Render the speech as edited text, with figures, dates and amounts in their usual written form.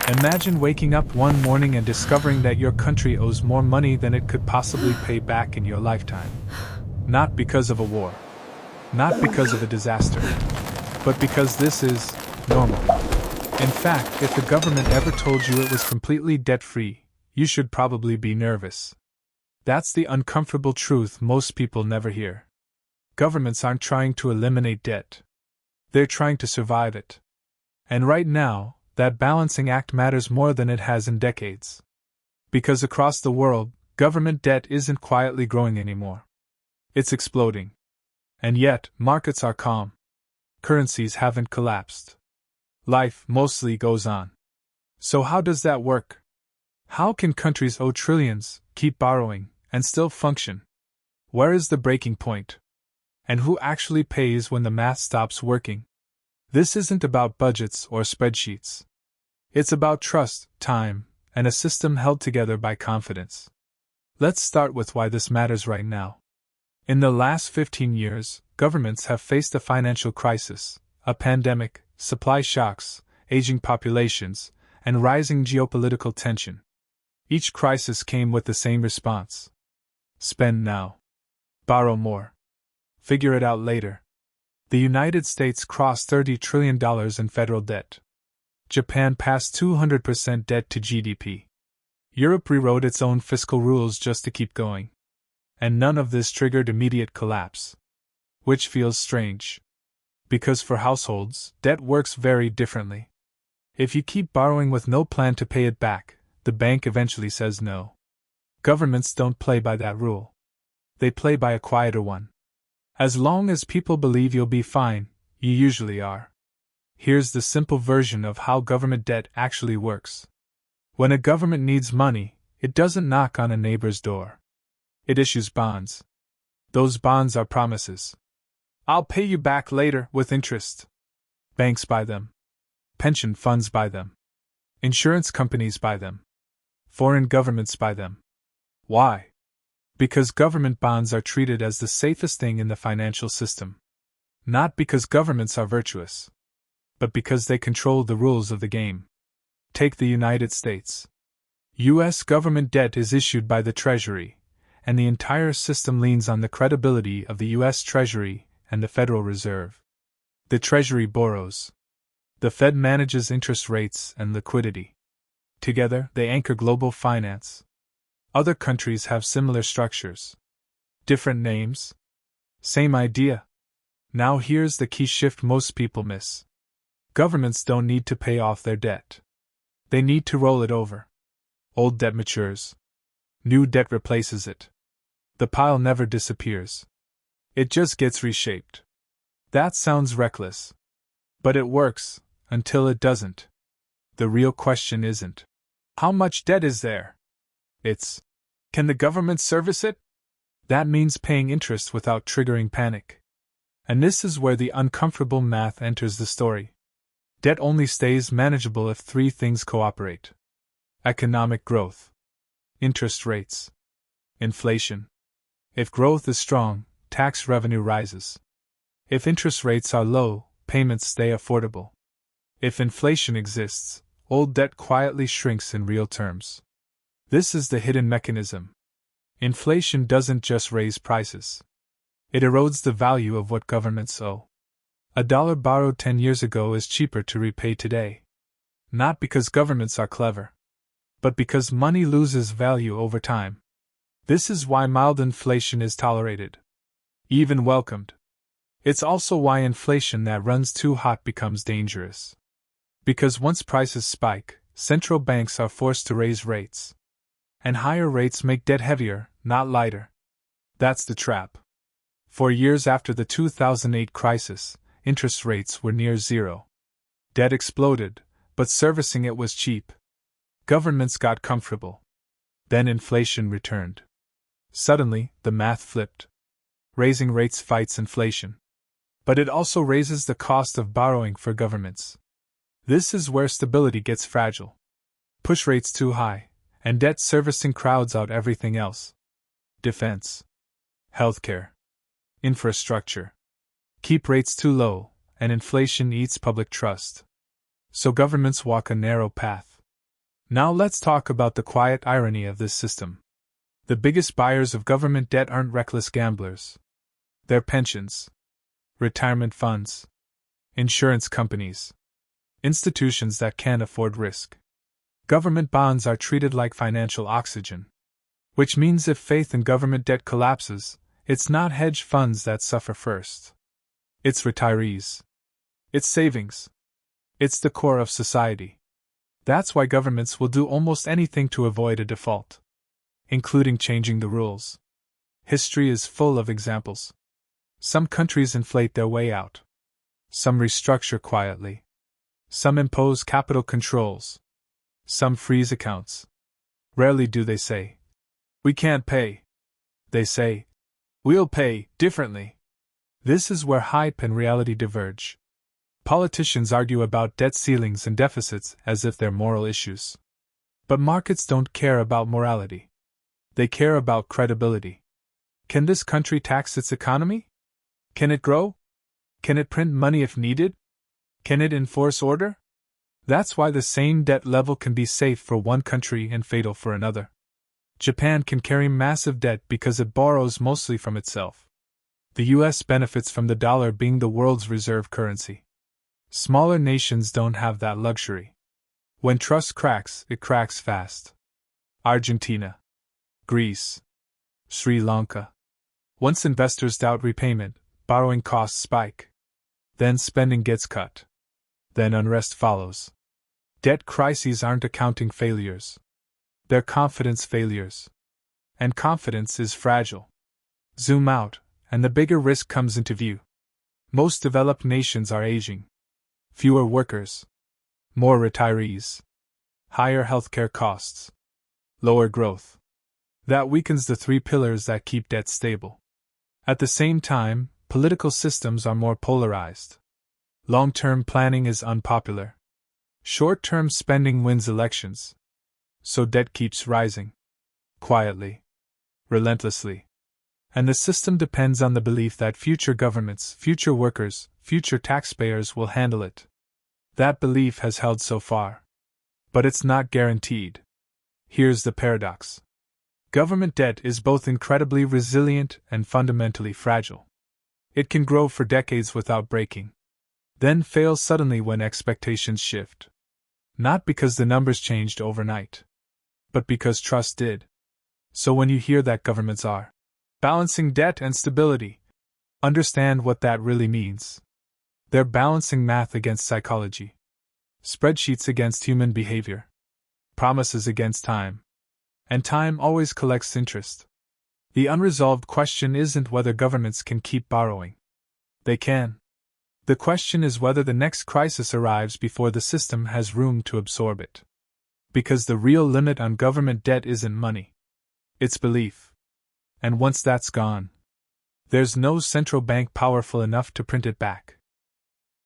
Imagine waking up one morning and discovering that your country owes more money than it could possibly pay back in your lifetime. Not because of a war. Not because of a disaster. But because this is normal. In fact, if the government ever told you it was completely debt-free, you should probably be nervous. That's the uncomfortable truth most people never hear. Governments aren't trying to eliminate debt. They're trying to survive it. And right now, that balancing act matters more than it has in decades. Because across the world, government debt isn't quietly growing anymore. It's exploding. And yet, markets are calm. Currencies haven't collapsed. Life mostly goes on. So how does that work? How can countries owe trillions, keep borrowing, and still function? Where is the breaking point? And who actually pays when the math stops working? This isn't about budgets or spreadsheets. It's about trust, time, and a system held together by confidence. Let's start with why this matters right now. In the last 15 years, governments have faced a financial crisis, a pandemic, supply shocks, aging populations, and rising geopolitical tension. Each crisis came with the same response. Spend now. Borrow more. Figure it out later. The United States crossed $30 trillion in federal debt. Japan passed 200% debt to GDP. Europe rewrote its own fiscal rules just to keep going. And none of this triggered immediate collapse. Which feels strange. Because for households, debt works very differently. If you keep borrowing with no plan to pay it back, the bank eventually says no. Governments don't play by that rule. They play by a quieter one. As long as people believe you'll be fine, you usually are. Here's the simple version of how government debt actually works. When a government needs money, it doesn't knock on a neighbor's door. It issues bonds. Those bonds are promises. I'll pay you back later with interest. Banks buy them. Pension funds buy them. Insurance companies buy them. Foreign governments buy them. Why? Because government bonds are treated as the safest thing in the financial system. Not because governments are virtuous, but because they control the rules of the game. Take the United States. U.S. government debt is issued by the Treasury, and the entire system leans on the credibility of the U.S. Treasury and the Federal Reserve. The Treasury borrows. The Fed manages interest rates and liquidity. Together, they anchor global finance. Other countries have similar structures. Different names. Same idea. Now here's the key shift most people miss. Governments don't need to pay off their debt. They need to roll it over. Old debt matures. New debt replaces it. The pile never disappears. It just gets reshaped. That sounds reckless. But it works, until it doesn't. The real question isn't, how much debt is there? It's, can the government service it? That means paying interest without triggering panic. And this is where the uncomfortable math enters the story. Debt only stays manageable if three things cooperate: economic growth, interest rates, inflation. If growth is strong, tax revenue rises. If interest rates are low, payments stay affordable. If inflation exists, old debt quietly shrinks in real terms. This is the hidden mechanism. Inflation doesn't just raise prices. It erodes the value of what governments owe. $1 borrowed 10 years ago is cheaper to repay today. Not because governments are clever, but because money loses value over time. This is why mild inflation is tolerated, even welcomed. It's also why inflation that runs too hot becomes dangerous. Because once prices spike, central banks are forced to raise rates. And higher rates make debt heavier, not lighter. That's the trap. For years after the 2008 crisis, interest rates were near zero. Debt exploded, but servicing it was cheap. Governments got comfortable. Then inflation returned. Suddenly, the math flipped. Raising rates fights inflation. But it also raises the cost of borrowing for governments. This is where stability gets fragile. Push rates too high, and debt servicing crowds out everything else. Defense, healthcare, infrastructure. Keep rates too low, and inflation eats public trust. So governments walk a narrow path. Now let's talk about the quiet irony of this system. The biggest buyers of government debt aren't reckless gamblers. They're pensions, retirement funds, insurance companies, institutions that can't afford risk. Government bonds are treated like financial oxygen. Which means if faith in government debt collapses, it's not hedge funds that suffer first. It's retirees. It's savings. It's the core of society. That's why governments will do almost anything to avoid a default, including changing the rules. History is full of examples. Some countries inflate their way out. Some restructure quietly. Some impose capital controls. Some freeze accounts. Rarely do they say, "We can't pay." They say, "We'll pay differently." This is where hype and reality diverge. Politicians argue about debt ceilings and deficits as if they're moral issues. But markets don't care about morality. They care about credibility. Can this country tax its economy? Can it grow? Can it print money if needed? Can it enforce order? That's why the same debt level can be safe for one country and fatal for another. Japan can carry massive debt because it borrows mostly from itself. The US benefits from the dollar being the world's reserve currency. Smaller nations don't have that luxury. When trust cracks, it cracks fast. Argentina, Greece, Sri Lanka. Once investors doubt repayment, borrowing costs spike. Then spending gets cut. Then unrest follows. Debt crises aren't accounting failures. They're confidence failures. And confidence is fragile. Zoom out, and the bigger risk comes into view. Most developed nations are aging. Fewer workers. More retirees. Higher healthcare costs. Lower growth. That weakens the three pillars that keep debt stable. At the same time, political systems are more polarized. Long-term planning is unpopular. Short-term spending wins elections. So debt keeps rising. Quietly. Relentlessly. And the system depends on the belief that future governments, future workers, future taxpayers will handle it. That belief has held so far. But it's not guaranteed. Here's the paradox. Government debt is both incredibly resilient and fundamentally fragile. It can grow for decades without breaking. Then fail suddenly when expectations shift. Not because the numbers changed overnight, but because trust did. So when you hear that governments are balancing debt and stability, understand what that really means. They're balancing math against psychology, spreadsheets against human behavior, promises against time. And time always collects interest. The unresolved question isn't whether governments can keep borrowing. They can. The question is whether the next crisis arrives before the system has room to absorb it. Because the real limit on government debt isn't money. It's belief. And once that's gone, there's no central bank powerful enough to print it back.